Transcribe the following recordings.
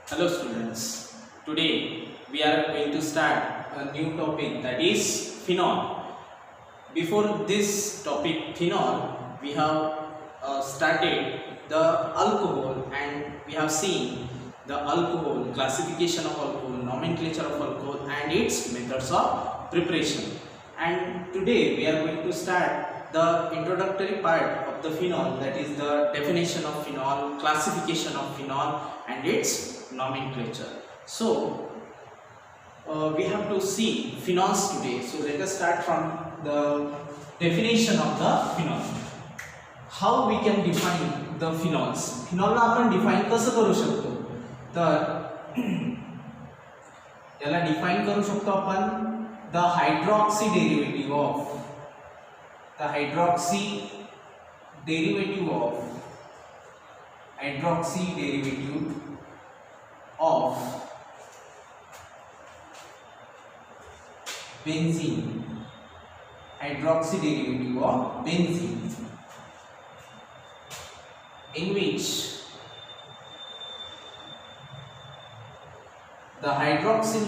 Hello students, today we are going to start a new topic, that is phenol. Before this topic phenol, we have started the alcohol and we have seen the alcohol, classification of alcohol, nomenclature of alcohol and its methods of preparation. And today we are going to start the introductory part of the phenol, that is the definition of phenol, classification of phenol and its nomenclature. So we have to see phenols today. So let us start from the definition of the phenol. How we can define the phenols? Phenol ला आपण define कसं करू शकतो? तर याला define करू शकतो आपण the hydroxy derivative of benzene, in which the hydroxyl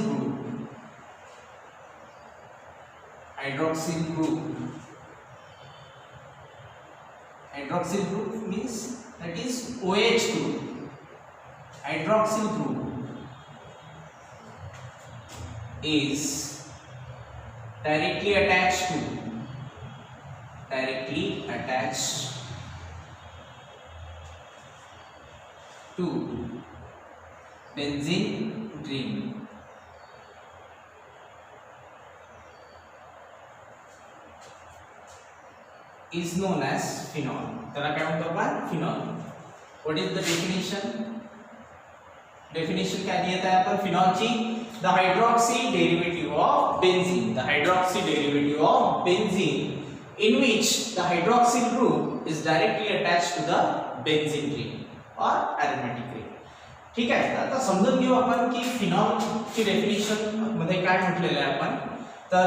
group means that is OH group. Hydroxyl group is directly attached to benzene ring. Is known as phenol. त्याला काय म्हणतो आपण? Phenol. What is the definition? Definition क्या दिया था अपन phenol ची? The hydroxy derivative of benzene, in which the hydroxyl group is directly attached to the benzene ring or aromatic ring. ठीक आहे. आता समजून घेऊ आपण की phenol ची definition मध्ये काय म्हटलेलं आहे आपण. तर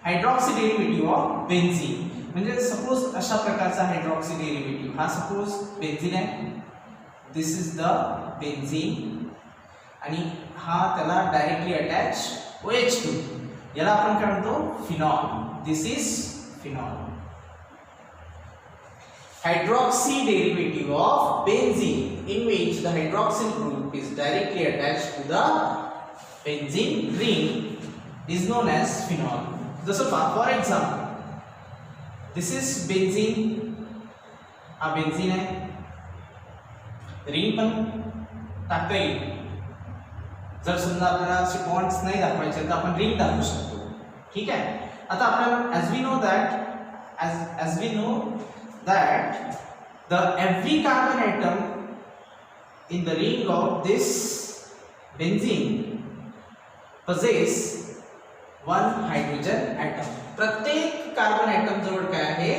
hydroxy derivative of benzene म्हणजे सपोज अशा प्रकारचा हायड्रॉक्सी डेरिव्हेटिव्ह, हा सपोज बेन्झीन आहे, दिस इज द बेन्झीन आणि हा त्याला डायरेक्टली अटॅच OH ग्रुप, याला आपण काय म्हणतो? Phenol. This is phenol. Hydroxy derivative of benzene in which the hydroxyl group is directly attached to the benzene ring is known as phenol. जसं for example, this is benzene, हा benzene आहे, ring पण टाकता येईल. जर समजा आपल्याला असे बॉन्ड्स नाही दाखवायचे तर आपण रिंग दाखवू शकतो. ठीक आहे. आता आपण as we know that the every carbon atom in the ring of this benzene possess one hydrogen atom. प्रत्येक कार्बन एटम जवळ काय आहे?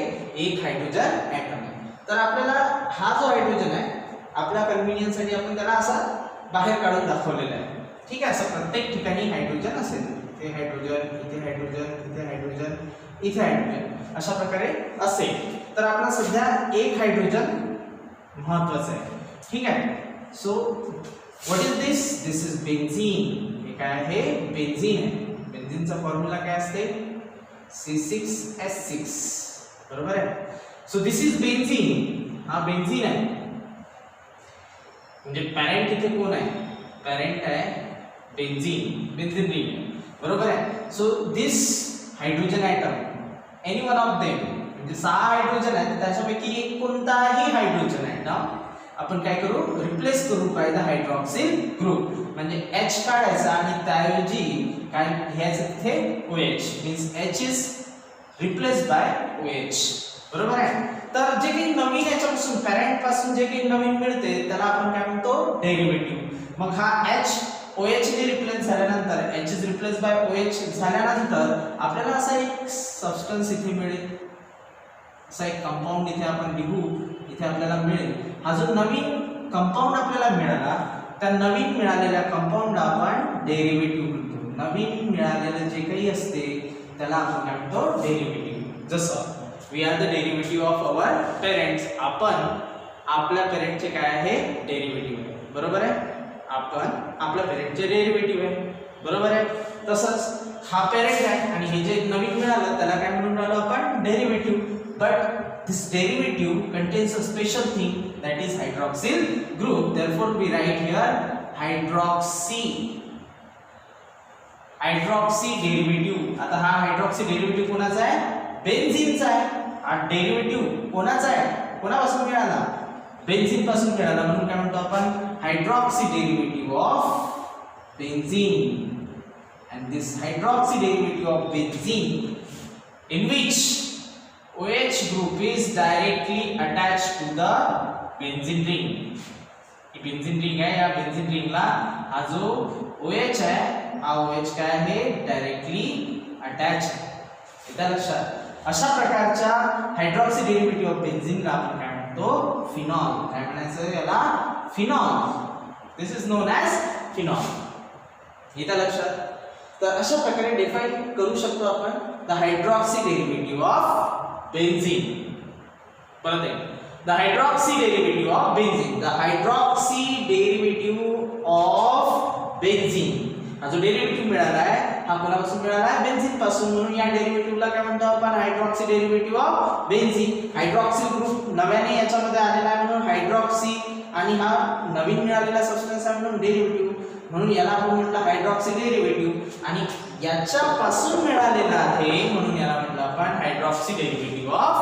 एक हायड्रोजन एटम आहे. तर आपल्याला हा जो हायड्रोजन आहे आपल्या कन्व्हिनियन्स साठी आपण त्याला असा बाहेर काढून दाखवलेला आहे. ठीक आहे. असं प्रत्येक ठिकाणी हायड्रोजन असेल, इथे हायड्रोजन, इथे हायड्रोजन, इथे हायड्रोजन, इथे हायड्रोजन, अशा प्रकारे असेल. तर आपला सध्या एक हायड्रोजन महत्त्वाचं आहे. ठीक आहे. So what is this? This is benzene. हे काय आहे? बेन्झीन आहे. बेन्झीनचा फॉर्म्युला काय असते? C6H6. बरोबर आहे. So this is benzene. हा बेन्झीन आहे. म्हणजे पॅरेंट इथे कोण आहे? पॅरेंट आहे बेन्झीन रिंग. बरोबर आहे. So this hydrogen atom, any one of them, म्हणजे 6 हायड्रोजन आहेत, त्याच्यापैकी एक कोणताही हायड्रोजन ॲटम आपण काय करू? रिप्लेस करू बाय द हायड्रॉक्सिल ग्रुप. म्हणजे H काढायचा आणि त्याऐवजी काय घ्यायचं? तिथे OH, means H is replaced by OH. बरोबर आहे. तर जे काही नवीन याच्यापासून पॅरेंट पासून जे काही नवीन मिळते त्याला आपण काय म्हणतो? डेरिव्हेटिव्ह. मग हा H OH ने रिप्लेस झाल्यानंतर, H is replace by OH झाल्यानंतर आपल्याला असा एक सबस्टन्स इथे मिळेल, असा एक कंपाऊंड इथे आपण लिहू, इथे आपल्याला मिळेल. हा जो नवीन कंपाऊंड आपल्याला मिळाला, त्या नवीन मिळालेल्या कंपाऊंडला आपण डेरिव्हेटिव्ह म्हणतो. नवीन मिळालेलं जे काही असते त्याला आपण काय म्हणतो? डेरिव्हेटिव्ह. जसं we are the derivative of our parents, आपण आपल्या पेरेंटचे काय आहे? डेरिव्हेटिव्ह आहे. बरोबर आहे. आपण आपल्या पेरेंटचे डेरिव्हेटिव्ह आहे, बरोबर आहे. तसंच हा पेरेंट आहे आणि हे जे नवीन मिळालं त्याला काय म्हणून राहिलो आपण, derivative. But this derivative contains a special thing, that is hydroxyl group. Therefore we write here hydroxy derivative. आता हा hydroxy derivative कोणाचा आहे, बेन्झीनचा आहे. हा डेरिव्हेटिव्ह कोणाचा आहे, कोणापासून मिळाला, बेन्झीन पासून मिळाला. म्हणून काय म्हणतो आपण, hydroxy derivative of benzene. And this hydroxy derivative of benzene in which OH group is directly attached to the benzene ring. He benzene ring आहे, या बेन्झीन रिंगला हा जो OH आहे, हा OH काय आहे, डायरेक्टली अटॅच आहे. येतं लक्षात. अशा प्रकारच्या हायड्रॉक्सी डेरिव्हेटिव्ह ऑफ बेन्झीनला आपण काय म्हणतो, फिनॉल. काय म्हणायचं याला, phenol. This is non as phenol. येतं लक्षात. तर अशा प्रकारे डिफाइन करू शकतो आपण the hydroxy derivative of benzene. परत एक, the hydroxy derivative of benzene. The hydroxy derivative of benzene. हा जो डेरिव्हेटिव्ह मिळाला आहे हा कोणापासून मिळाला आहे, बेन्झीन पासून. म्हणून या डेरिव्हेटिव्हला काय म्हणतो आपण, hydroxy derivative of benzene. Hydroxyl group नव्याने याच्यामध्ये आलेला आहे म्हणून हायड्रॉक्सी, आणि हा नवीन मिळालेला सबस्टन्स आहे म्हणून डेरिव्हेटिव्ह. म्हणून याला आपण म्हटलं हायड्रॉक्सी डेरिव्हेटिव्ह, आणि याच्यापासून मिळालेला आहे म्हणून याला म्हटलं आपण हायड्रॉक्सी डेरिव्हेटिव्ह ऑफ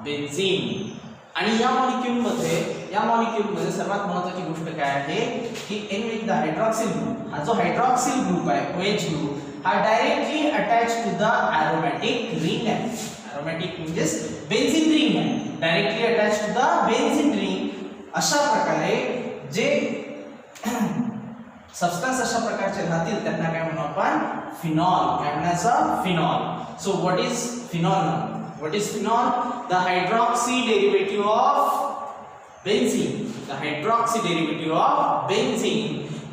बेन्झीन. आणि या मॉलिक्यूलमध्ये सर्वात महत्त्वाची गोष्ट काय आहे की in which the hydroxyl group, हा जो हायड्रॉक्सिल ग्रुप आहे OH ग्रुप, हा directly attach to the aromatic ring आहे. एरोमॅटिक म्हणजेच बेन्झीन रिंग आहे, directly attach to the benzene ring. अशा प्रकारे जे सबस्टन्स अशा प्रकारचे राहतील त्यांना काय म्हणू आपण, फिनॉल. काय म्हणायचं, phenol. So what is phenol now? What is phenol? The hydroxy derivative of benzene. The hydroxy derivative of benzene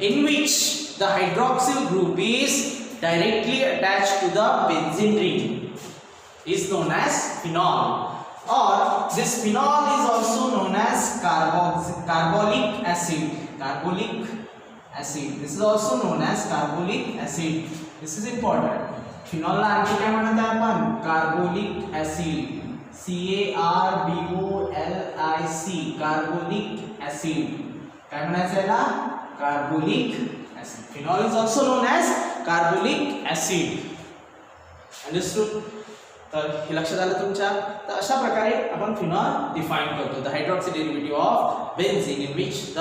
in which the hydroxyl group is directly attached to the benzene ring is known as phenol. Or this phenol is also known as carbolic acid. Carbolic acid. This is also known as carbolic acid. This is important. Phenol ला आणखी काय म्हणत आहे आपण, carbolic acid. CARBOLIC, carbolic acid. काय म्हणायचं याला, carbolic acid. Phenol is also non as carbolic acid. Understood. तर हे लक्षात आलं तुमच्या. तर अशा प्रकारे आपण फिनॉल डिफाइन करतो. The hydroxy derivative of benzene in which the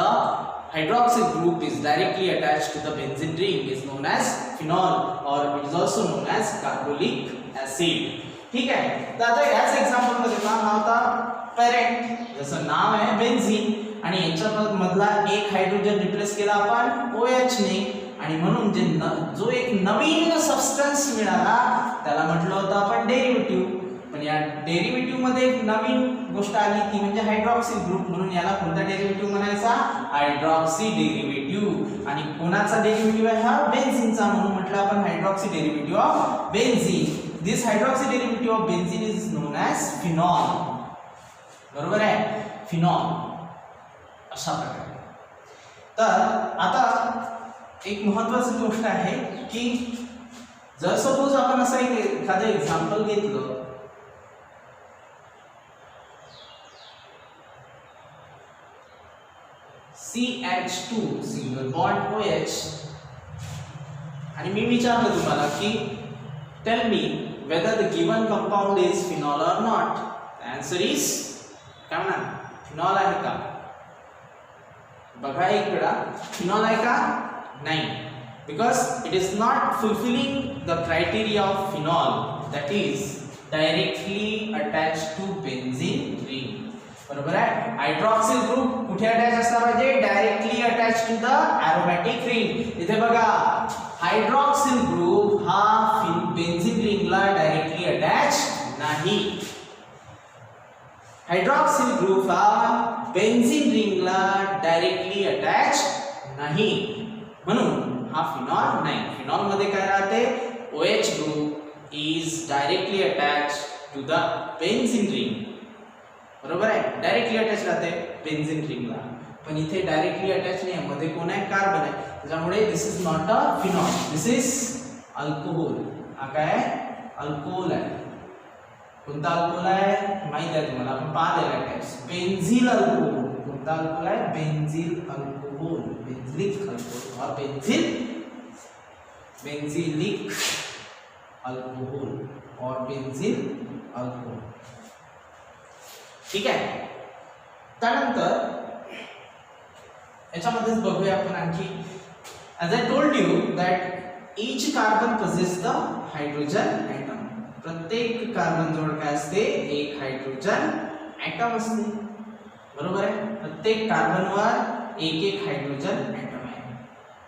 hydroxyl group is directly attached to the benzene ring is known as phenol, or it is also known as carbolic acid. ठीक आहे. तर आता याच example मध्ये हा होता parent, जसं नाव आहे बेन्झीन, आणि याच्या मधला एक हायड्रोजन रिप्लेस केला आपण OH ने, आणि म्हणून जो एक नवीन सबस्टन्स मिळाला त्याला म्हटलं होतं आपण डेरिव्हेटिव्ह. पण या डेरिव्हेटिव्ह मध्ये एक नवीन गोष्ट आली ती म्हणजे हायड्रॉक्सिल ग्रुप. म्हणून याला कोणता डेरिव्हेटिव्ह म्हणायचा, हायड्रॉक्सी डेरिव्हेटिव्ह. आणि कोणाचा डेरिव्हेटिव्ह आहे, हा बेन्झीनचा. म्हणून म्हटलं आपण hydroxy derivative of benzene. This hydroxy derivative of benzene is non as phenol. बरोबर आहे, फिनॉल. अशा प्रकारे. तर आता एक महत्त्वाची गोष्ट आहे की जर सपोज आपण असं एखादं एक्झाम्पल घेतलं, CH2 सिंगल बॉन्ड OH, आणि मी विचारलं तुम्हाला की tell me whether the given compound is phenol or not. The answer is काय म्हणा, फिनॉल आहे का? बघा एक वेळा, फिनॉल आहे का? नाही. Because it is not fulfilling the criteria of phenol, that is directly attached to benzene ring. बरोबर आहे. हायड्रॉक्सिल ग्रुप कुठे अटॅच असला पाहिजे, directly attach to the aromatic ring. इथे बघा हायड्रॉक्सिल ग्रुप हा बेन्झीन रिंगला डायरेक्टली अटॅच नाही. हायड्रॉक्सिल ग्रुप हा बेन्झीन रिंगला डायरेक्टली अटॅच नाही, म्हणून हा फिनॉल नाही. फिनॉल मध्ये काय राहते, OH group is directly attach to the benzene ring. बरोबर आहे, डायरेक्टली अटॅच राहते बेन्झीन रिंगला. पण इथे डायरेक्टली अटॅच नाही आहे, मध्ये कोण आहे, कार्बन आहे, त्याच्यामुळे this is not a phenol, this is alcohol. हा काय अल्कोहोल आहे. कोणता अल्कोहोल आहे माहित आहे तुम्हाला, आपण पाहिलेला आहे टेक्स्ट. बेन्झिल अल्कोहोल. कोणता अल्कोहोल आहे, बेन्झिल अल्कोहोल, बेन्झिलिक अल्कोहोल और बेन्झिलिक अल्कोहोल और बेन्झिल अल्कोहोल. ठीक आहे. त्यानंतर याच्यामध्येच बघूया आपण आणखी. As I told you that each carbon possess the hydrogen atom. प्रत्येक कार्बन जवळ काय असते, एक हायड्रोजन ॲटम असते. बरोबर आहे. प्रत्येक कार्बनवर एक एक हायड्रोजन ॲटम आहे.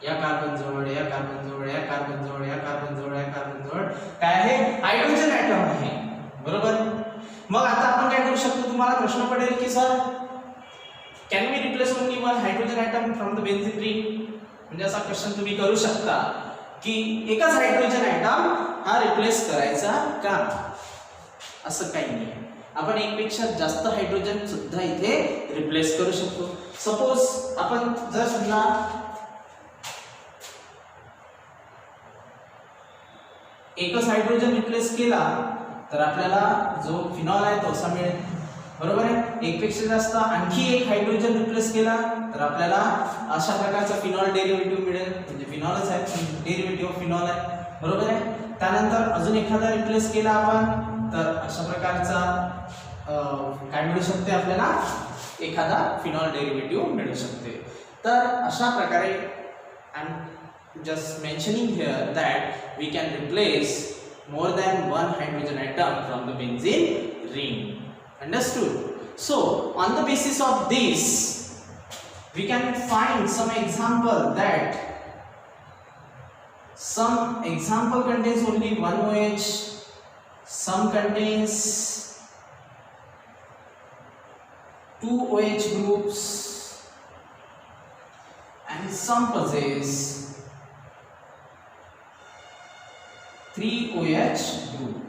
या कार्बन जवळ, या कार्बन जवळ, या कार्बन जवळ, या कार्बन जवळ, या कार्बन जवळ काय आहे, हायड्रोजन ॲटम आहे. बरोबर. मग आता आपण काय करू शकतो, तुम्हाला प्रश्न पडेल की sir can we replace only one hydrogen atom from the benzene ring. म्हणजे असा क्वेश्चन तुम्ही करू शकता की एकच हायड्रोजन ॲटम हा रिप्लेस करायचा का. असं काही नाही, आपण एकपेक्षा जास्त हायड्रोजन सुद्धा इथे रिप्लेस करू शकतो. सपोज आपण जर समजा एकच हायड्रोजन रिप्लेस केला तर आपल्याला जो फिनॉल आहे तो असा मिळेल. बरोबर आहे. एकपेक्षा जास्त आणखी एक हायड्रोजन रिप्लेस केला तर आपल्याला अशा प्रकारचा फिनॉल डेरिव्हेटिव्ह मिळेल. म्हणजे फिनॉलच आहे, डेरिव्हेटिव्ह ऑफ फिनॉल आहे. बरोबर आहे. त्यानंतर अजून एखादा रिप्लेस केला आपण तर अशा प्रकारचा काय मिळू शकते आपल्याला, एखादा फिनॉल डेरिव्हेटिव्ह मिळू शकते. तर अशा प्रकारे I am just mentioning here that we can replace more than one hydrogen atom from the benzene ring. Understood? So on the basis of this we can find some example that some example contains only one OH, some contains two OH groups and some possess 3 OH group.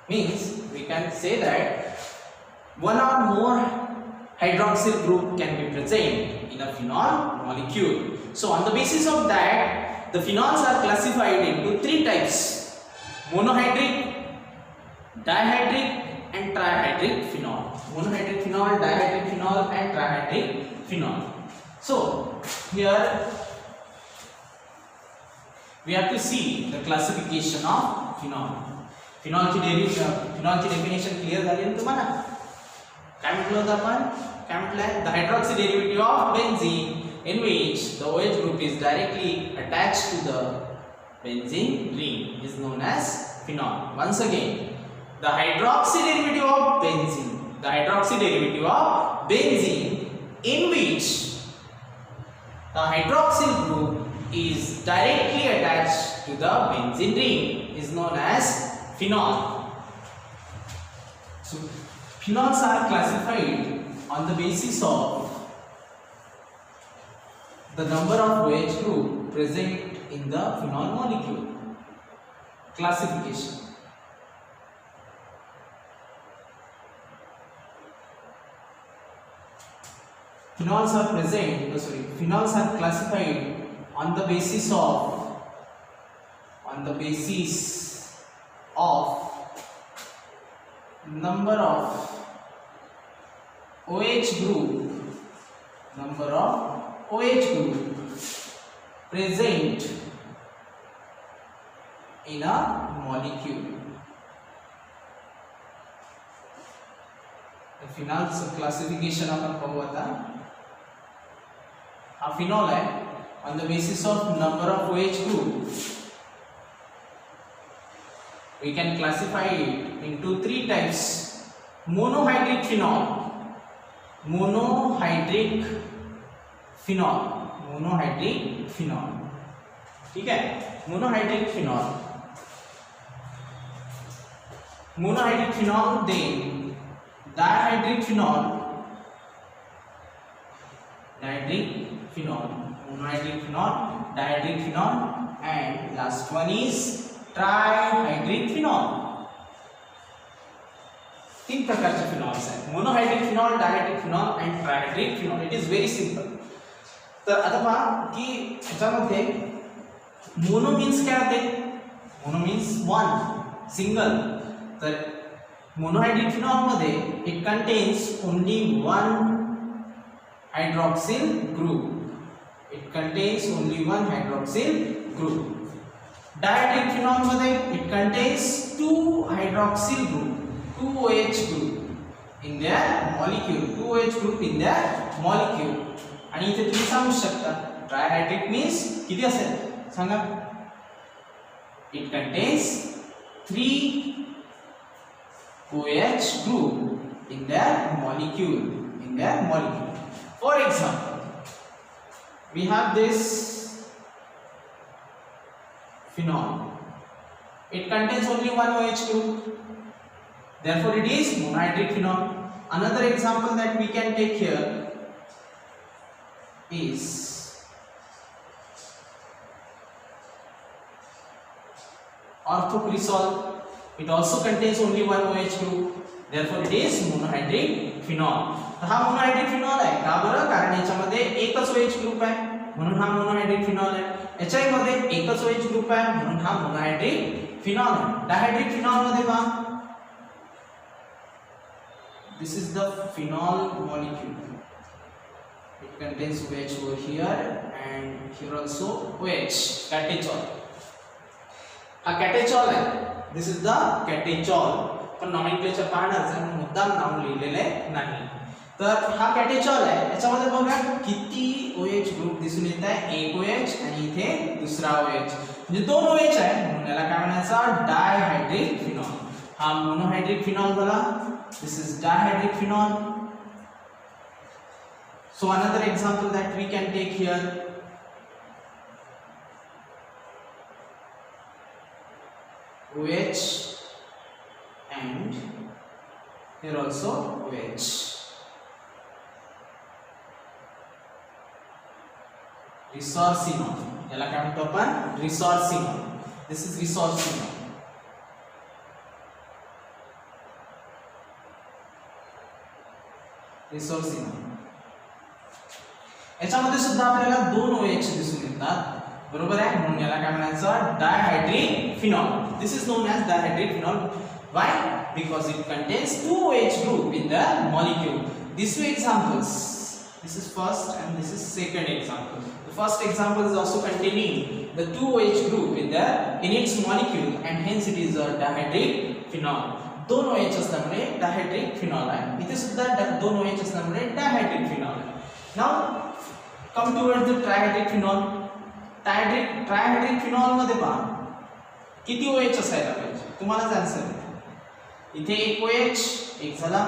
Means we can say that one or more hydroxyl group can be present in a phenol molecule. So on the basis of that, the phenols are classified into 3 types: monohydric, dihydric and trihydric phenol. Monohydric phenol, dihydric phenol and trihydric phenol. So here we have to see the classification of phenol. Phenol ची definition clear झाली ना तुम्हाला. काय म्हटलं होतं आपण, काय म्हटलंय, the hydroxy derivative of benzene in which the OH group is directly attached to the benzene ring is known as phenol. Once again, the hydroxy derivative of benzene, the hydroxy derivative of benzene in which the hydroxyl group is directly attached to the benzene ring is known as phenol. So phenols are classified on the basis of the number of OH group present in the phenol molecule. Classification. Phenols are classified on the basis of number of OH group present in a molecule. The phenols classification आपण पाहू आता. हा phenol आहे. On the basis of number of OH group, we can classify it into 3 types: monohydric phenol, ठीक है. monohydric phenol, then dihydric phenol, monohydric phenol, dihydric phenol, and last one is trihydric phenol. 3 प्रकारचे phenols आहेत. Monohydric phenol phenol, dihydric phenol and trihydric phenol. It is very simple. तर आता पहा की याच्यामध्ये mono means काय होते? Mono means one, single. तर मोनोहायड्रिक फिनॉल मध्ये it contains only one hydroxyl group. It contains only one hydroxyl group. Dihydric phenol मध्ये it contains two hydroxyl group, two OH group in their molecule, two OH group in their molecule. आणि इथे तुम्ही सांगू शकता trihydric means किती असेल सांगा? It contains three OH group in their molecule, in their molecule. For example, we have this phenol. It contains only one OH group. Therefore, it is monohydric phenol. Another example that we can take here is orthocresol. It also contains only one OH group. Therefore, it is monohydric phenol. हा monohydric phenol आहे का बरं? कारण याच्यामध्ये एकच OH group आहे म्हणून हा मोनोहायड्रिक फिनॉल आहे. याच्यामध्ये एकच OH ग्रुप आहे म्हणून हा मोनोहायड्रिक फिनॉल आहे. डायहायड्रिक फिनॉल मध्ये पहा, this is the phenol molecule. It contains OH over here and here also OH, catechol. हा catechol आहे. This is the catechol. पण नॉमेनक्लेचर पाहणार जर मुद्दाम नाव लिहिलेले नाही. तर हा कॅटेचॉल आहे. याच्यामध्ये बघा किती OH ग्रुप दिसून येत आहे? एक OH आणि इथे दुसरा OH, म्हणजे दोन OH आहे म्हणून याला काय म्हणायचं? Dihydric phenol. हा मोनोहायड्रिक फिनॉल बघा, this is dihydric phenol. So another example that we can take here, OH and here also OH. Resorcinol. याला काय म्हणतो आपण? Resorcinol. This is resorcinol. Resorcinol. याच्यामध्ये सुद्धा आपल्याला दोन OH दिसून येतात, बरोबर आहे? म्हणून याला काय म्हणायचं? Dihydric phenol. This is known as dihydrate phenol. Why? Because it contains two OH group in the molecule. These two examples. This is first and this is second example. The first example is also containing the two OH group in its molecule and hence it is a dihydrate phenol. दोन OH असल्यामुळे dihydrate phenol आहे. इथे सुद्धा दोन OH असल्यामुळे dihydrate phenol आहे. Now come towards the trihydrate phenol. Trihydrate phenol मध्ये पहा किती OH असायला पाहिजे? तुम्हालाच आन्सर आहे. इथे एक OH, एक झाला.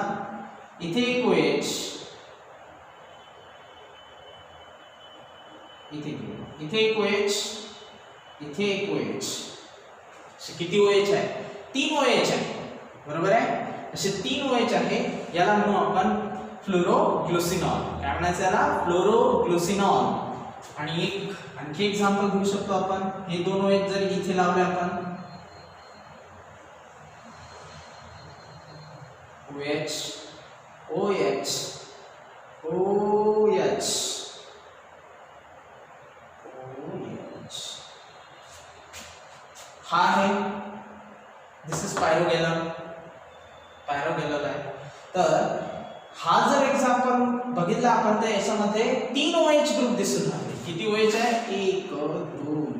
इथे एक OH, इथे एक OH, इथे एक OH. किती OH आहे? तीन OH आहे, बरोबर आहे? असे तीन OH आहे. याला म्हणू आपण फ्लोरोग्लुसिनॉल. काय म्हणायचं याला? फ्लोरोग्लुसिनॉल. आणि एक आणखी एक्झाम्पल घेऊ शकतो आपण. हे दोन OH जर इथे लावले आपण, OH, OH, OH, हा आहे, दिस इज पायरोगॅलम. पायरोगॅलम आहे. तर हा जर एक्झाम्पल बघितला आपण तर याच्यामध्ये तीन OH ग्रुप दिसून आले. किती OH आहे? एक, दोन,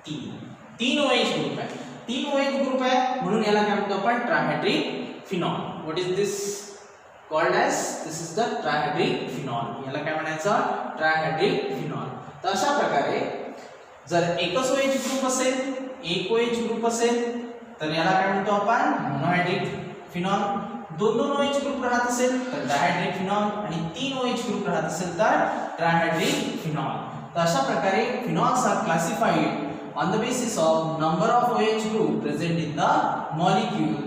तीन. तीन OH ग्रुप आहे. तीन OH ग्रुप आहे म्हणून याला काय म्हणतो आपण? Trihydric phenol. What is this called as? This is the trihydric phenol. याला काय म्हणायचं? Trihydric phenol. तर अशा प्रकारे जर एकच OH ग्रुप असेल, एक OH ग्रुप असेल तर याला काय म्हणतो आपण? Monohydric phenol. दोन दोन OH ग्रुप राहत असेल तर डायहायड्रिक फिनॉल आणि तीन OH ग्रुप राहत असेल तर ट्रायहायड्रिक फिनॉल. तर अशा प्रकारे phenols are classified on the basis of number of OH group present in the molecule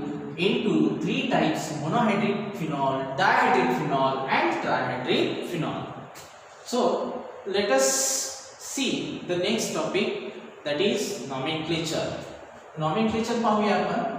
into three types: monohydric phenol, dihydric phenol and trihydric phenol. So let us see the next topic, that is nomenclature. Nomenclature पाहूया आपण.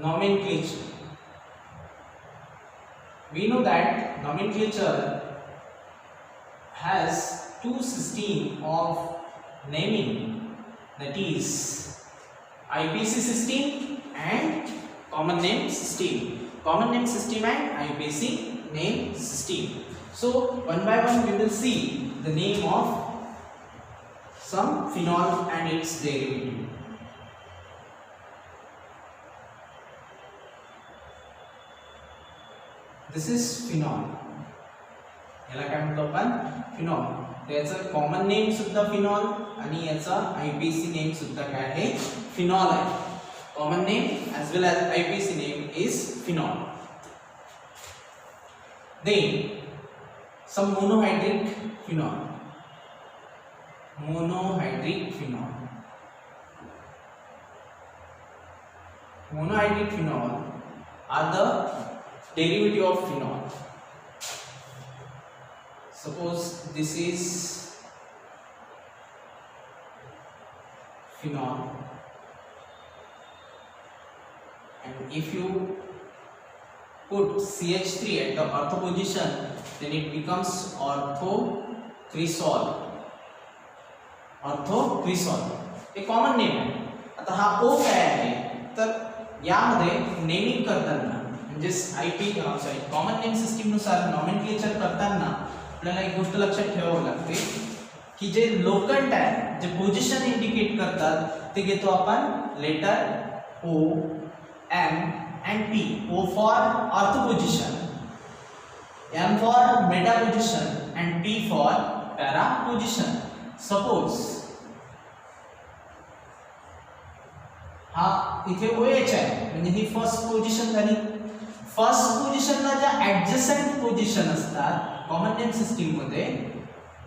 nomenclature. We know that nomenclature has two system of naming, that is IPC system and common name system. Common name system and IPC name system. So one by one we will see the name of some phenol and its derivative. This is phenol. याला काय म्हणतो आपण phenol. त्याचं common name सुद्धा phenol आणि याचा IPC name सुद्धा काय आहे फिनॉल आहे. Common name as well as IPC name is phenol. Then some monohydric phenol. Monohydric phenol. Monohydric phenol are the derivative of phenol. Suppose this is phenol, and if you put CH3 at the ortho position, then it becomes orthocresol. Orthocresol हे common name आहे. आता हा O काय आहे तर यामध्ये naming करताना म्हणजे कॉमन नेम सिस्टीम नुसार नॉमेनक्लेचर करताना आपल्याला एक गोष्ट लक्षात ठेवावी लागते की जे लोकंट आहे जे पोझिशन इंडिकेट करतात ते घेतो आपण letter O, M and P. O for ortho position, M for meta position and P for para position. Suppose हा इथे OH आहे म्हणजे ही फर्स्ट पोझिशन झाली. फर्स्ट पोझिशनला ज्या ऍडजसंट पोझिशन असतात कॉमन नेम सिस्टीम मध्ये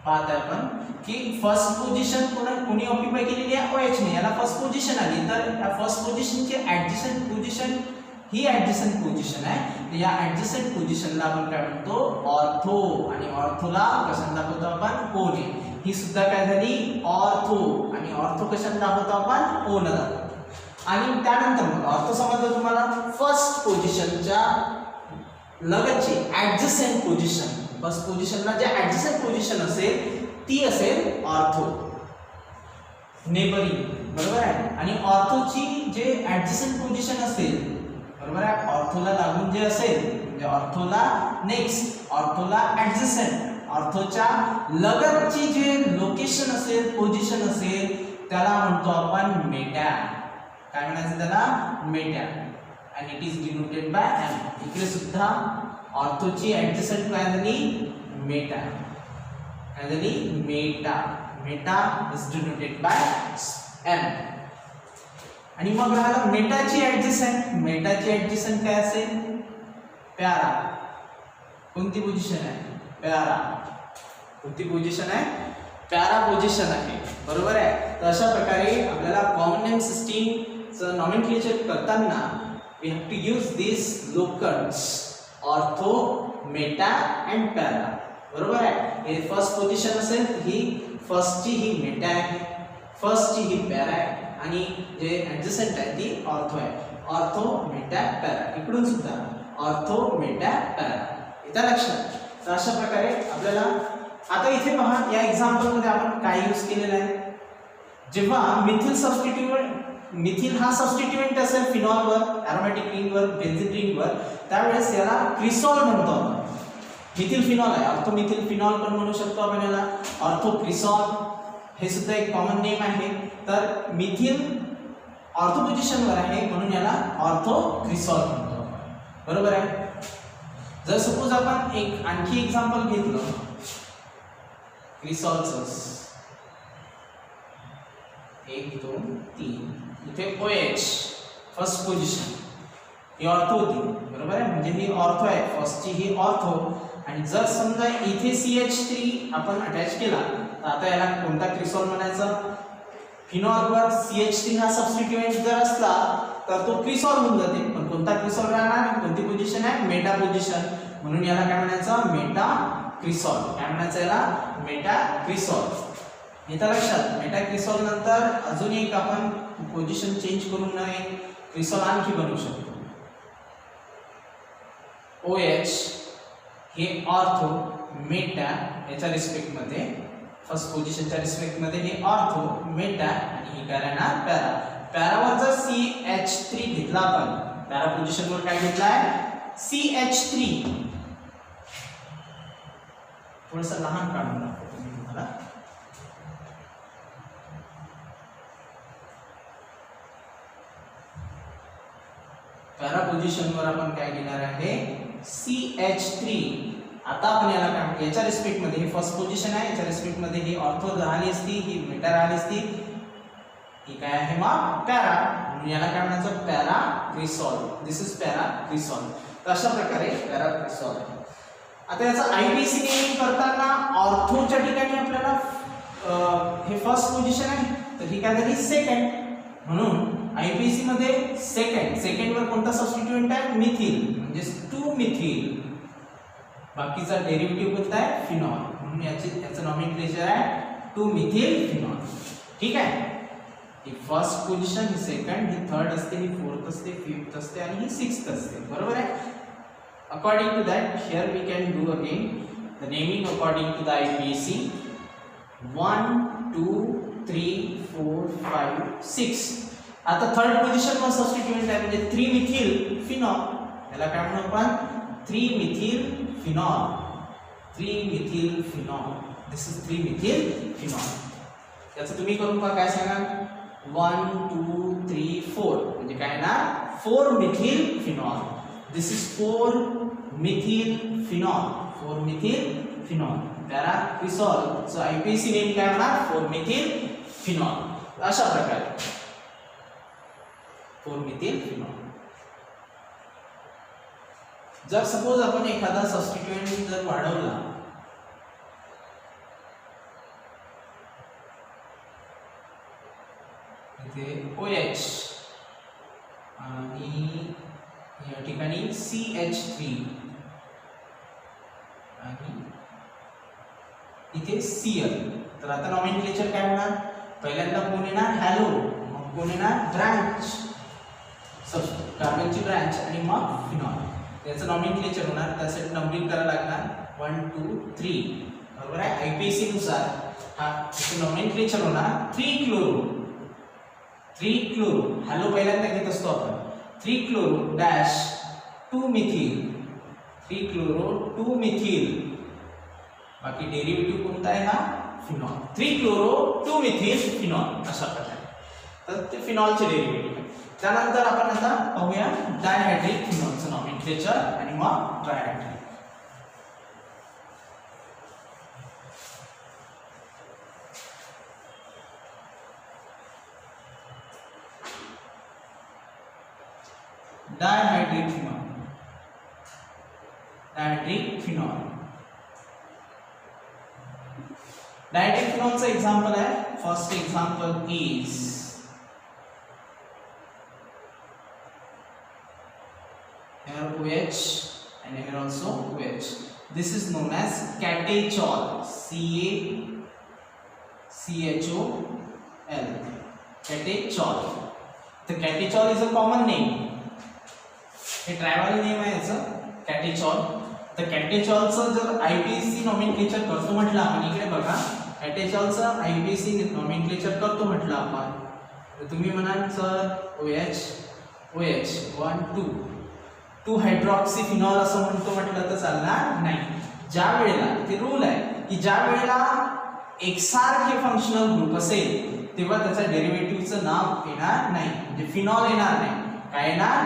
पाहता आपण की फर्स्ट पोझिशन कोणी ऑक्युपाय केलेली आहे OH ने. याला फर्स्ट पोझिशन आली तर या फर्स्ट पोझिशनची ऍडजसंट पोझिशन ही ऍडजसंट पोझिशन आहे. या ऍडजसंट पोझिशनला आपण काय म्हणतो ऑर्थो. आणि ऑर्थोला कशाने दाखवतो आपण O ने. ही सुद्धा काय झाली ऑर्थो. आणि ऑर्थो कशाने दाखवतो आपण O ने दाखवतो. आणि त्यानंतर मग ऑर्थो समजलं तुम्हाला फर्स्ट पोझिशनच्या लगतची ऍडजसंट पोझिशन. फर्स्ट पोझिशनला जे ऍडजसंट पोझिशन असेल ती असेल ऑर्थो नेबरिंग. बरोबर आहे. आणि ऑर्थोची जे ऍडजसंट पोझिशन असेल बरोबर आहे ऑर्थोला लागून जे असेल म्हणजे ऑर्थोला नेक्स्ट, ऑर्थोला ऍडजसंट, ऑर्थोच्या लगतची जे लोकेशन असेल पोझिशन असेल त्याला म्हणतो आपण मेटा. काय म्हणायचं त्याला Meta. and it is denoted by M. इकडे सुद्धा ऑर्थोची ऍडजसंट काय झाली मेटा. काय झाली Meta. Meta is denoted by M. आणि मग राहिला मेटाची ऍडजसंट. मेटाची ऍडजसंट काय असेल प्यारा. कोणती पोझिशन आहे प्यारा. कोणती पोझिशन आहे प्यारा पोझिशन आहे. बरोबर आहे. तर अशा प्रकारे आपल्याला कॉमन नेम सिस्टीमचं नॉमेनक्लेचर करताना we have to use these locants ortho, meta and para. बरोबर आहे. हे फर्स्ट पोझिशन असेल ही फर्स्टची ही मेटा आहे, फर्स्टची ही पॅरा आहे आणि जे ऍडजसंट आहे ती ऑर्थो आहे. Ortho Meta para. इकडून सुद्धा ऑर्थो मेटा पॅरा. इथं लक्षात. तर अशा प्रकारे आपल्याला आता इथे पहा या एक्झाम्पल मध्ये आपण काय यूज केलेलं आहे. जेव्हा मिथिल सबस्टिट्यूएंट, मिथिल हा सबस्टिट्यूएंट असेल फिनॉलवर, एरोमॅटिक रिंगवर, बेन्झीन रिंगवर, त्यावेळेस याला क्रिसॉल म्हणतो आपण. मिथिल फिनॉल आहे, ऑर्थो मिथिल फिनॉल पण म्हणू शकतो आपण याला. ऑर्थो क्रिसॉल हे सुद्धा एक कॉमन नेम आहे. तर मिथिल ऑर्थो पोझिशनवर आहे म्हणून याला ऑर्थो क्रिसॉल म्हणतो आपण. बरोबर आहे. जर सपोज आपण एक आणखी एक्झाम्पल घेतलं क्रिसॉलचं 1 2 3 इथे OH फर्स्ट पोझिशन ही ऑर्थो होती. बरोबर आहे. म्हणजे ही ऑर्थो आहे फर्स्टची ही ऑर्थो. आणि जर समजा इथे CH3 आपण अटॅच केला तर आता याला कोणता क्रिसॉल म्हणायचा. फिनॉलवर CH3 हा सबस्टिट्यूएंट जर असला तर तो क्रिसॉल होऊन जाते. पण कोणता क्रिसॉल राहणार, कोणती पोझिशन आहे मेटा पोझिशन, म्हणून याला काय म्हणायचं मेटा क्रिसॉल. काय म्हणायचं याला मेटा क्रिसॉल. इथं लक्षात मेटा क्रिसॉल नंतर अजून एक आपण पोझिशन चेंज करून क्रिसॉल आणखी बनवू शकतो. OH हे ऑर्थो मेटा याच्या रिस्पेक्ट मध्ये फर्स्ट पोझिशनच्या रिस्पेक्ट मध्ये हे ऑर्थो मेटा आणि ही काय राहणार पॅरा. पॅरावर जर CH3 घेतला आपण पॅरा पोझिशन वर काय घेतलाय CH3 थोडस लहान काढून दाखवतो मी तुम्हाला. पॅरा पोझिशन वर आपण काय घेणार आहे CH3. आता आपण याला काय याच्या रिस्पेक्ट मध्ये हे फर्स्ट पोझिशन आहे याच्या रिस्पेक्ट मध्ये ही ऑर्थो राहिली असती ही मेटा राहिली असती ही काय आहे मग पॅरा म्हणून याला काय म्हणायचं para cresol. This is para cresol. तर अशा प्रकारे पॅरा क्रिसॉल. आता याचा IPC नेम करताना ऑर्थोच्या ठिकाणी आपल्याला हे फर्स्ट पोझिशन आहे तर ही काय झाली सेकंड म्हणून IPC मध्ये सेकंड वर कोणता सबस्टिट्यूएंट आहे मिथिल म्हणजे 2 मिथिल. बाकीचा डेरिव्हेटिव्ह कोणता आहे फिनॉल म्हणून याचं नॉमेनक्लेचर आहे 2 मिथिल फिनॉल. ठीक आहे. ही फर्स्ट पोझिशन ही सेकंड ही थर्ड असते ही फोर्थ असते फिफ्थ असते आणि ही सिक्स्थ असते. बरोबर आहे. According to that here we can do again the naming according to the IPC 1 2 3 4 5 6. आता थर्ड पोझिशन वर सबस्टिट्यूएंट आहे म्हणजे 3 मिथिल फिनॉल. याला काय म्हणू आपण 3 methyl phenol. 3 methyl phenol. This is 3 methyl phenol. याचं तुम्ही करून पहा काय सांगा 1 2 3 4 म्हणजे काय ना 4 methyl phenol. This is 4 methyl phenol. 4 methyl phenol para cresol. So IPC name काय होणार 4 मिथिल फिनॉल. अशा प्रकारे 4 मिथिल फिनॉल. जर सपोज आपण एखादा सबस्टिट्यूएंट जर वाढवला इथे OH आणि या ठिकाणी CH3 आणि इथे Cl तर आता नॉमेनक्लेचर काय होणार पहिल्यांदा कोण येणार हॅलो मग कोण येणार ब्रांच कार्बनची ब्रांच आणि मग फिनॉल. याचं नॉमेनक्लेचर होणार त्यासाठी नंबरिंग करायला लागणार 1 2 3. बरोबर आहे. IPC नुसार हा नॉमेनक्लेचर होणार 3 क्लोरो हॅलो पहिल्यांदा घेत असतो आपण 3 chloro dash 2 methyl 3 chloro 2 methyl. बाकी डेरिव्हेटिव्ह कोणता आहे हा फिनॉल. 3 chloro 2 methyl phenol. अशा प्रकारे तर ते फिनॉलचे डेरिव्हेटिव्ह. त्यानंतर आपण आता पाहूया डायहायड्रिक फिनॉलचं नॉमेनक्लेचर आणि मग ट्रायहायड्रिक. डायहायड्रिक फिनॉल. डायहायड्रिक फिनॉल. डायहायड्रिक फिनॉलचं एक्झाम्पल आहे. First example is here OH and here also OH. This is known as catechol. CaCHOL. Catechol. The catechol is a common name. हे ट्रायबल नेम आहे याचं catechol. तर catecholचं जर IPC नॉमेनक्लेचर करतो म्हटलं आपण इकडे बघा catecholचं IPC नॉमेनक्लेचर करतो म्हटलं आपण तर तुम्ही म्हणाल सर OH 1 2 हायड्रॉक्सी फिनॉल असं म्हटलं तर चालणार नाही. ज्या वेळेला ते रूल आहे की ज्या वेळेला एकसारखे फंक्शनल ग्रुप असेल तेव्हा त्याच्या डेरिव्हेटिव्हचं नाव येणार नाही म्हणजे फिनॉल येणार नाही. काय येणार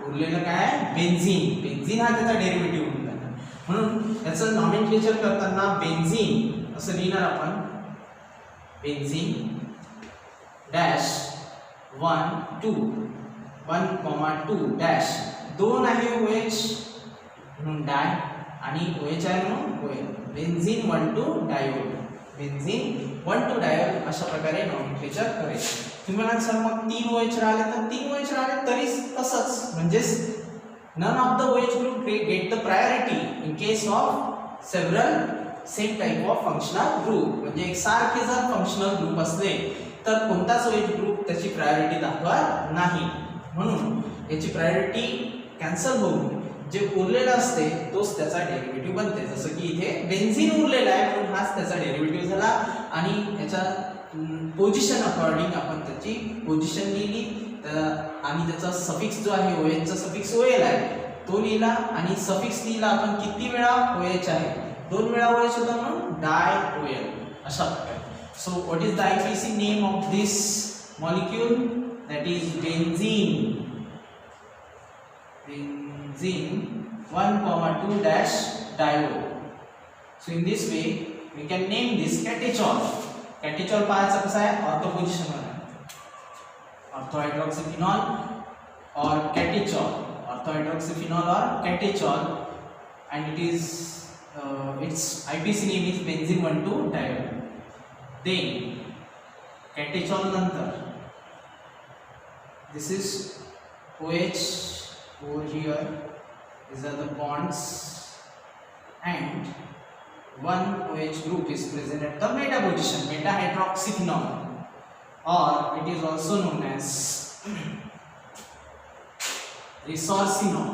उरलेलं काय बेन्झीन हा त्याचा डेरिव्हेटिव्ह होऊन जाणार. म्हणून त्याचं नॉमेनक्लेचर करताना बेन्झीन असं लिहिणार आपण बेन्झीन डॅश 1 2 डॅश 2 आहे OH म्हणून डाय आणि OH आहे म्हणून OL. Benzene 1 2 diol. Benzene 1 2 diol अशा प्रकारे नॉमेनक्लेचर करायचं. तुम्ही म्हणाल सर मग 3 OH राहिले तर 3 OH राहिले तरी तसंच म्हणजेच none of the OH group get the priority in case of several same type of functional group. म्हणजे एकसारखे जर फंक्शनल ग्रुप असले तर कोणताच OH ग्रुप त्याची प्रायोरिटी दाखवत नाही. म्हणून याची प्रायोरिटी कॅन्सल होऊन जे उरलेलं असते तोच त्याचा डेरिव्हेटिव्ह बनते. जसं की इथे बेन्झीन उरलेला आहे म्हणून हाच त्याचा डेरिव्हेटिव्ह झाला आणि याच्या पोझिशन अकॉर्डिंग आपण त्याची पोझिशन लिहिली. तर आणि त्याचा सफिक्स जो आहे OH चा सफिक्स OL आहे तो लिहिला आणि सफिक्स लिहिला आपण किती वेळा OH आहे 2 वेळा OH होता म्हणून डाय OL अशा प्रकारे. So what is the IPC name of this molecule? That is benzene. Benzene 1,2 dash diol. So in this way we can name this catechol. Catechol पाहायचा कसा आहे ऑर्थो पोझिशन वर आहे ऑर्थो हायड्रॉक्सीफिनॉल और catechol. ऑर्थो हायड्रॉक्सीफिनॉल और catechol and it is its IPC name is benzene 1,2 diol. Then catechol नंतर this is OH over here. These are the bonds and one OH group is present at the meta position, meta hydroxyphenol, or it is also known as resorcinol.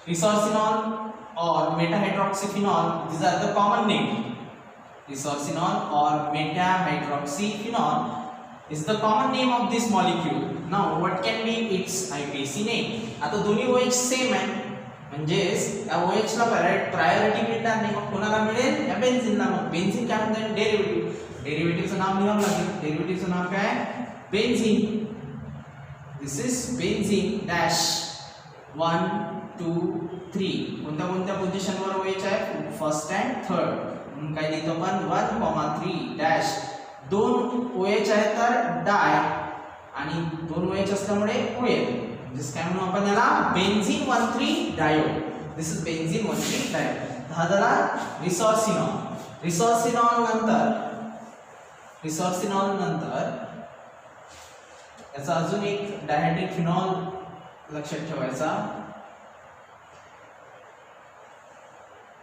Resorcinol or meta hydroxyphenol, these are the common name. Resorcinol or meta-hydroxyphenol is the common name of this molecule. Now what can be its IPC name? आता दोन्ही OH same आहे म्हणजेच या OH ला priority मिळणार नाही. मग कोणाला मिळेल? या बेन्झीनला. मग बेन्झीन काय म्हणतात? डेरिव्हेटिव्ह. डेरिव्हेटिव्हचं नाव लिहावं लागेल. डेरिव्हेटिव्हचं नाव काय? Benzene. This is benzene dash 1 2 3. कोणत्या कोणत्या पोझिशनवर OH आहे? First and third. काय लिहितो आपण 1,3 डॅश 2 OH आहे तर डाय आणि 2 OH असल्यामुळे OL. म्हणजे काय म्हणू आपण याला? Benzene 1,3 diol. This is benzene 1,3 diol. हा झाला रिसॉर्सिनॉल. रिसॉर्सिनॉल नंतर याचा अजून एक डायहायड्रिक फिनॉल लक्षात ठेवायचा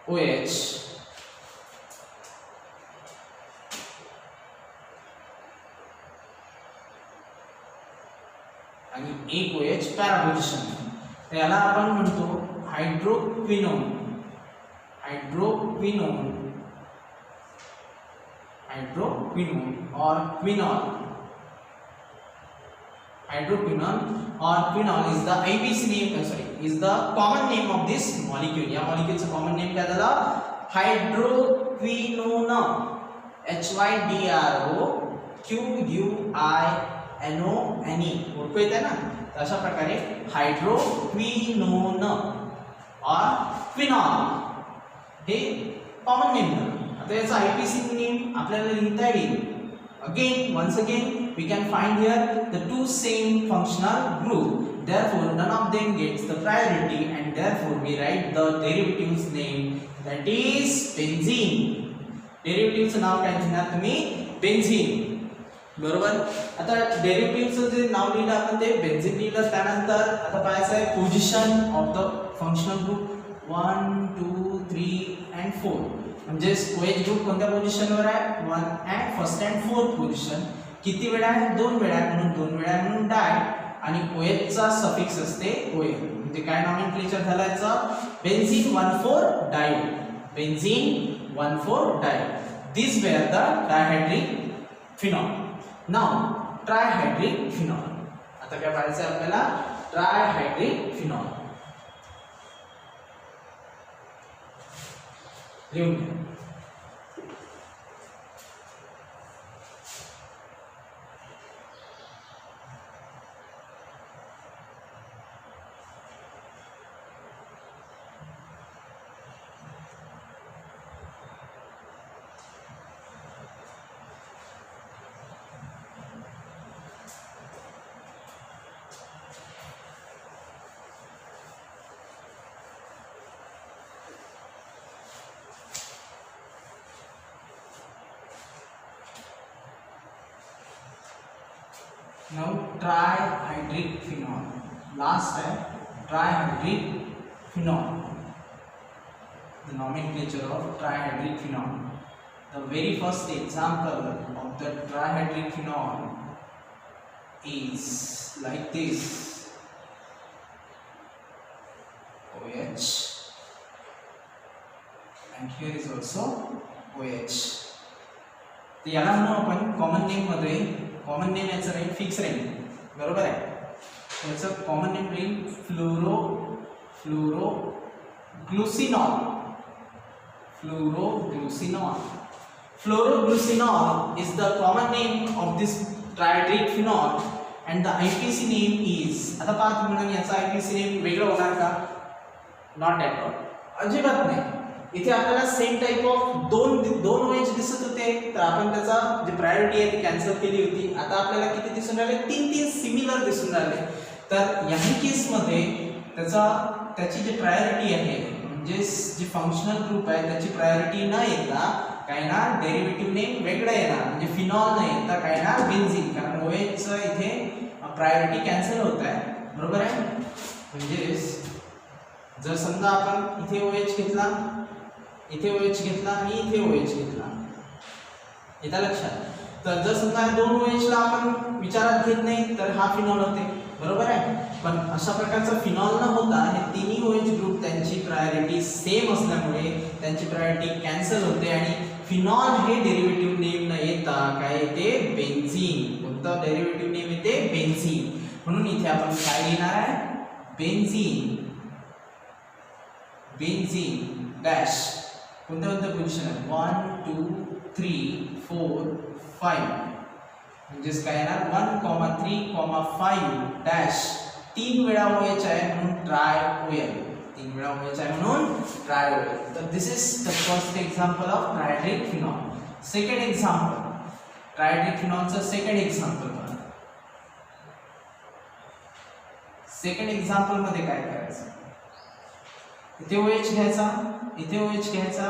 OH. आणि एक OH पॅरा पोझिशन. त्याला आपण म्हणतो हायड्रोक्विनोन. और quinol. Hydroquinone or phenol is the IPC name, is the common name of this molecule. या molecule चा common name काय झाला? Hydroquinone. HYDROQUINONE. ओळखू येते ना? तर अशा प्रकारे हायड्रोक्विनोन और क्विनॉल हे कॉमन नेम झालं. आता याचा IPC नेम आपल्याला लिहिता येईल. Once again we can find here the two same functional group, therefore none of them gets the priority and therefore we write the derivatives name, that is benzene. derivatives नाव काय घेणार तुम्ही? Benzene. बरोबर. आता डेरिव्हेटिव्हचं जे नाव लिहिलं आपण ते बेन्झीन लिहिलं. त्यानंतर आता पाहायचं आहे position of the functional group 1 2 3 and 4. म्हणजे OH ग्रुप कोणत्या पोझिशनवर आहे? 1 and first and fourth position. किती वेळा आहे? 2 वेळा म्हणून 2 वेळा म्हणून डाय आणि OH चा सफिक्स असते OL. म्हणजे काय नॉमेनक्लेचर झालं याचं? Benzene 1,4 diol. Benzene 1,4 diol. This were the dihydric phenol. Now trihydric phenol. आता काय पाहायचं आहे आपल्याला? Trihydric phenol. लिहून घ्या. Now trihydric phenol. Last time trihydric phenol. The nomenclature of trihydric phenol. The very first example of the trihydric phenol is like this, OH, and here is also OH. तर याला म्हणू आपण common name मध्ये, common name याचं राहील fix राहील, बरोबर आहे. याचं कॉमन नेम राहील फ्लोरोग्लुसिनॉल. Fluoroglucinol is the common name of this triadic phenol and the IPC name is, आता पाहत म्हणून याचा IPC नेम वेगळं होणार का? नॉट ॲट ऑल, अजिबात नाही. इथे आपल्याला सेम टाइप ऑफ दोन OH दिसत होते, तर आपण त्याचा जे प्रायोरिटी आहे ती कॅन्सल केली होती. आता आपल्याला किती दिसून राहिले? तीन सिमिलर दिसून राहिले. तर या केसमध्ये त्याची जी प्रायोरिटी आहे, म्हणजे जे फंक्शनल ग्रुप आहे त्याची प्रायोरिटी न येता काय ना डेरिव्हेटिव्ह नेम वेगळं येणार, म्हणजे फिनॉल न येता काय ना बेन्झीन, कारण OH चं इथे प्रायोरिटी कॅन्सल होत आहे, बरोबर आहे. म्हणजे जर समजा आपण इथे OH घेतला, इथे OH घेतला आणि इथे OH घेतला, येतं लक्षात. तर जर समजा दोन OH ला आपण विचारात घेत नाही तर हा फिनॉल होते, बरोबर आहे. पण अशा प्रकारचा फिनॉल न होता हे तिन्ही OH ग्रुप त्यांची प्रायोरिटी सेम असल्यामुळे त्यांची प्रायोरिटी कॅन्सल होते आणि फिनॉल हे डेरिव्हेटिव्ह नेम न येता काय येते? बेन्झीन. कोणतं डेरिव्हेटिव्ह नेम येते? बेन्झीन. म्हणून इथे आपण काय लिहिणार आहे? Benzene dash. कोणत्या पोझिशन आहे? 1 2 3 4 5, म्हणजेच काय येणार? 1 3 5 डॅश. 3 वेळा OH आहे म्हणून ट्राय OL. 3 वेळा OH आहे म्हणून ट्राय OL. तर this is the first example of trihydric phenol. Second example, trihydric फिनॉलचं सेकंड एक्झाम्पल बघा. सेकंड एक्झाम्पल मध्ये काय करायचं? इथे OH घ्यायचा, इथे OH घ्यायचा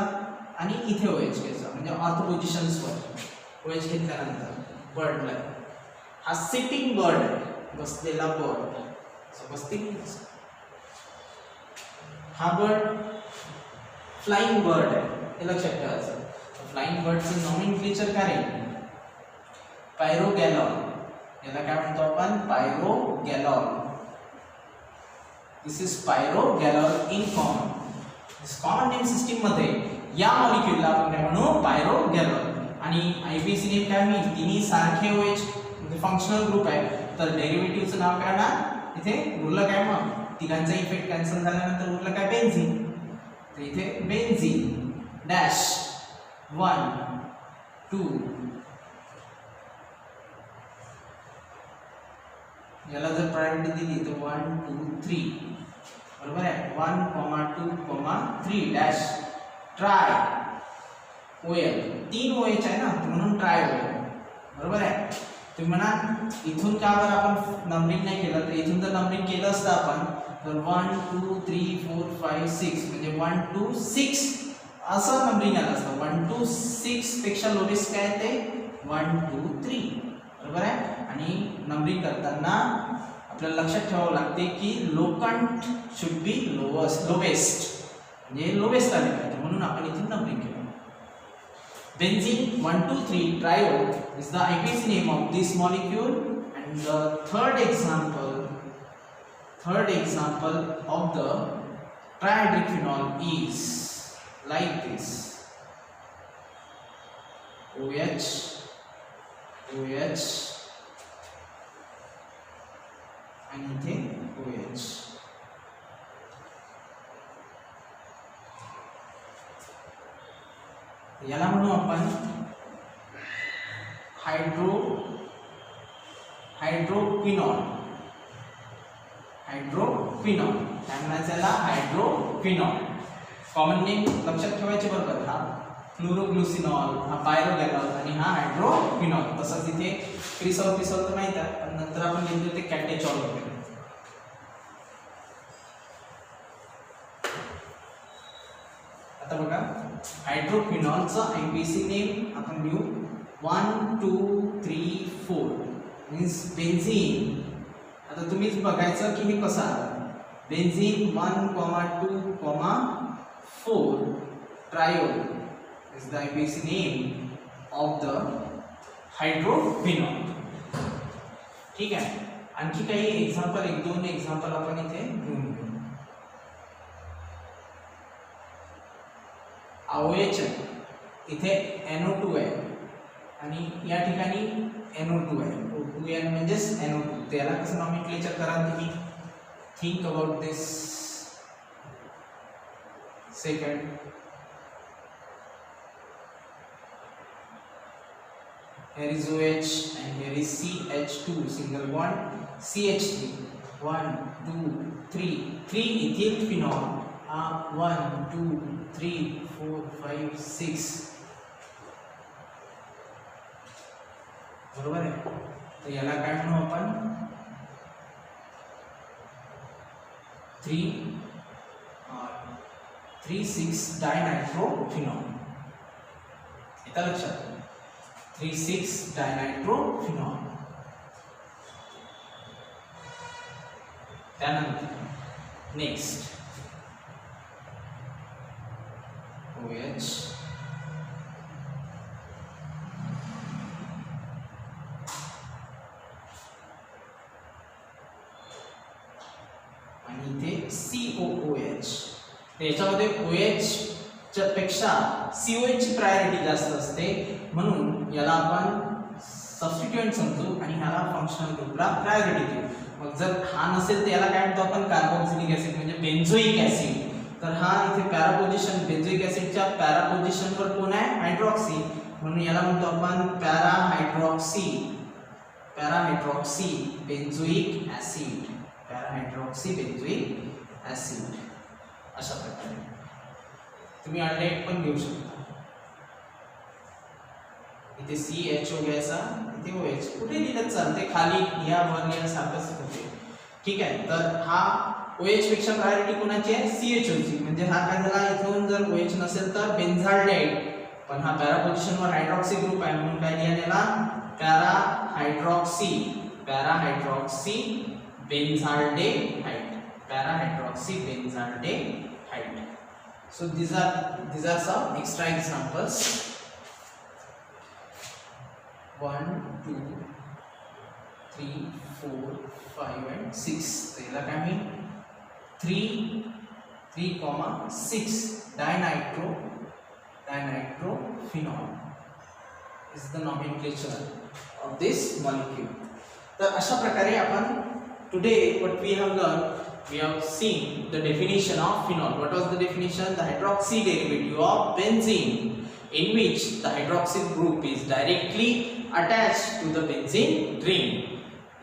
आणि इथे OH घ्यायचा, म्हणजे ऑर्थो पोझिशन्सवर OH घेतल्यानंतर बर्डला, हा सिटिंग बर्ड आहे, बसलेला बर्ड. हा बर्ड फ्लाइंग बर्ड आहे, हे लक्षात ठेवायचं. फ्लाइंग बर्डचं नॉमेनक्लेचर काय आहे? पायरोगॅलॉन. याला काय म्हणतो आपण? Pyrogallol. This is pyrogallol in common. Common name system मध्ये या मॉलिक्यूलला आपण काय म्हणू? पायरोगॅलॉन. आणि IPC नेम काय मी? तिन्ही सारखे OH म्हणजे फंक्शनल ग्रुप आहे, तर डेरिव्हेटिव्हचं नाव काय ना? इथे उरलं काय? मग तिघांचा इफेक्ट कॅन्सल झाल्यानंतर उरलं काय? बेन्झीन. तर इथे बेन्झीन डॅश 1 2, याला जर प्रायोरिटी दिली तर 1 2 3, बरोबर आहे. 1 2 3 डॅश ट्राय OL. 3 OH आहे ना, म्हणून ट्राय OL, बरोबर आहे. तुम्ही म्हणा इथून का बरं आपण नंबरिंग नाही केलं? तर इथून जर नंबरिंग केलं असतं आपण तर 1 2 3 4 5 6, म्हणजे 1 2 6 असं नंबरिंग आलं असतं. 1 2 6 पेक्षा लोवेस्ट काय ते? 1 2 3, बरोबर आहे. आणि नंबरिंग करताना आपल्याला लक्षात ठेवावं लागते की लोकंट शुड बी लोवेस्ट, म्हणजे लोवेस्ट आले पाहिजे, म्हणून आपण इथून नंबरिंग केलं. Benzene 1 2 3 triol is the IPC name of this molecule, and the third example of the triadic phenol is like this: OH and इथे OH. याला म्हणू आपण हायड्रोक्विनॉल. काय म्हणायचं याला? हायड्रोक्विनॉल. कॉमन नेम लक्षात ठेवायचे बरोबर. हा फ्लोरोग्लुसिनॉल, हा पायरोगॅलॉन आणि हा हायड्रोक्विनॉल. तसंच इथे क्रिसॉल तर माहित आहे, पण नंतर आपण लिहितो ते कॅटेचॉल वगैरे. आता बघा हायड्रोक्विनॉलचं IPC नेम आपण लिहू 1 2 3 4 मीन्स बेन्झीन. आता तुम्हीच बघायचं की हे कसं आलं. Benzene 1 2 4 triol is the IPC name of the hydroquinol. ठीक आहे. आणखी काही एक्झाम्पल, एक दोन एक्झाम्पल आपण इथे घेऊन घेऊ. OH इथे NO2 आहे आणि या ठिकाणी NO2 आहे. O2N म्हणजेच NO2. त्याला कसं नॉमेनक्लेचर कराल तुम्ही? Think about this. Second, here is OH and here is CH2, single bond, CH3, 1 2 3 ethyl phenol, 1 2 3 4 5 6, बरोबर आहे. तर याला काय म्हणू आपण? 3,6 डायनायट्रोफिनॉल. येतं लक्षात? 3,6 डायनायट्रोफिनॉल. त्यानंतर नेक्स्ट OH आणि इथे COOH. याच्यामध्ये OH च्या पेक्षा COH ची प्रायोरिटी जास्त असते, म्हणून याला आपण सबस्टिट्यूएंट समजू आणि ह्याला फंक्शनल ग्रुपला प्रायोरिटी देऊ. मग जर हा नसेल तर याला काय म्हणतो आपण? कार्बोक्सिलिक ऍसिड म्हणजे बेन्झोइक ऍसिड. तर हा इथे पॅरा पोझिशन, बेन्झोइक ऍसिडच्या पॅरा पोझिशनवर कोण आहे? हायड्रॉक्सी. म्हणून याला म्हणतो आपण para hydroxy benzoic acid. Para hydroxy benzoic acid. अशा प्रकारे तुम्ही अल्डेहाइड पण घेऊ शकता. इथे CHO घ्यायचा, इथे OH. कुठे लिहिलं चालते, खाली या वर लिहिलं सारखंच होते. ठीक आहे. तर हा OH पेक्षा प्रायोरिटी कोणाची आहे? CHO ची. म्हणजे हा काय झाला? इथून जर OH नसेल तर बेन्झाल्डेहाइड, पण हा पॅरा पोझिशनवर हायड्रॉक्सी ग्रुप आहे म्हणून काय लिहिलं याला? Para hydroxy benzaldehyde. Para hydroxy benzaldehyde. So these are some extra examples. 1 2 3 4 5 and 6. So याला काय मी 3,6 डायनायट्रोफिनॉल is the nomenclature of this molecule. तर अशा प्रकारे आपण today what we have learned, we have seen the definition of phenol. What was the definition? The hydroxy derivative of benzene in which the hydroxyl group is directly attached to the benzene ring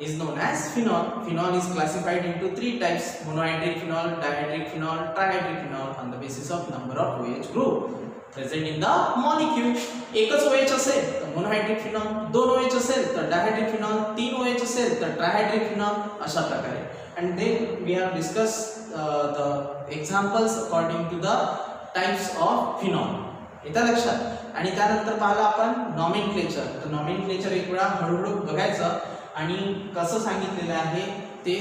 is known as phenol. Phenol is classified into three types: monohydric phenol, dihydric phenol, trihydric phenol on the basis of number of OH group present in the molecule. एकच OH असेल तर monohydric phenol, दोन OH असेल तर डायहायड्रिक phenol, तीन OH असेल तर ट्रायहायड्रिक phenol. अशा प्रकारे. And then we have discussed the examples according to the types of phenol. येतं लक्षात? आणि त्यानंतर पाहिलं आपण नॉमेनक्लेचर. तर नॉमेनक्लेचर एक वेळा हळूहळू बघायचं आणि कसं सांगितलेलं आहे ते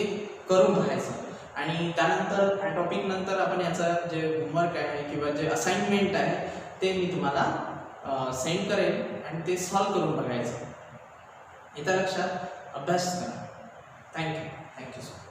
करून बघायचं. आणि त्यानंतर टॉपिक नंतर आपण याचं जे होमवर्क आहे किंवा जे असाइनमेंट आहे ते मी तुम्हाला सेंड करेन आणि ते सॉल्व करून बघायचं. येतं लक्षात? अभ्यास करा. Thank you so much.